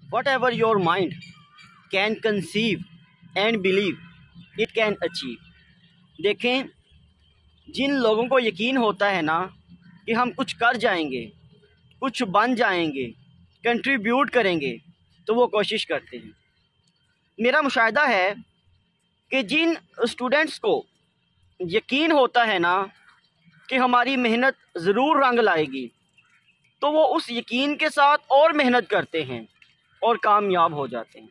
whatever your mind can conceive and believe, it can achieve. دیکھیں جن لوگوں کو یقین ہوتا ہے نا کہ ہم کچھ کر جائیں گے، کچھ بن جائیں گے، کنٹریبیوٹ کریں گے، تو وہ کوشش کرتے ہیں. میرا مشاہدہ ہے کہ جن اسٹوڈنٹس کو یقین ہوتا ہے نا کہ ہماری محنت ضرور رنگ لائے گی، تو وہ اس یقین کے ساتھ اور محنت کرتے ہیں اور کامیاب ہو جاتے ہیں.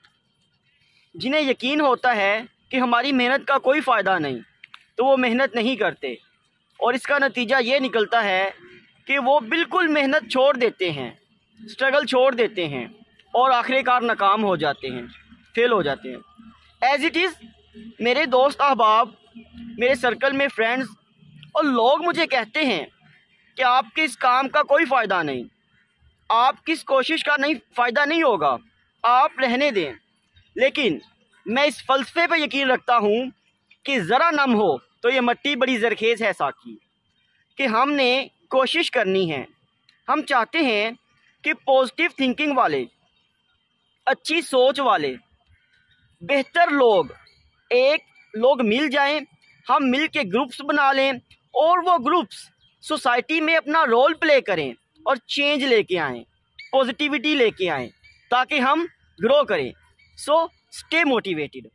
جنہیں یقین ہوتا ہے کہ ہماری محنت کا کوئی فائدہ نہیں، تو وہ محنت نہیں کرتے، اور اس کا نتیجہ یہ نکلتا ہے کہ وہ بالکل محنت چھوڑ دیتے ہیں، اسٹرگل چھوڑ دیتے ہیں، اور آخر کار ناکام ہو جاتے ہیں، فیل ہو جاتے ہیں. ایز اٹ از میرے دوست احباب، میرے سرکل میں فرینڈز اور لوگ مجھے کہتے ہیں کہ آپ کے اس کام کا کوئی فائدہ نہیں، آپ کی اس کوشش کا فائدہ نہیں ہوگا، آپ رہنے دیں. لیکن میں اس فلسفے پہ یقین رکھتا ہوں کہ ذرا نم ہو تو یہ مٹی بڑی زرخیز ہے ساقی، کہ ہم نے کوشش کرنی ہے. ہم چاہتے ہیں کہ پازیٹیو تھنکنگ والے، اچھی سوچ والے، بہتر لوگ مل جائیں، ہم مل کے گروپس بنا لیں، اور وہ گروپس سوسائٹی میں اپنا رول پلے کریں اور چینج لے کے آئیں، پازیٹیوٹی لے کے آئیں، تاکہ ہم گرو کریں. So stay motivated.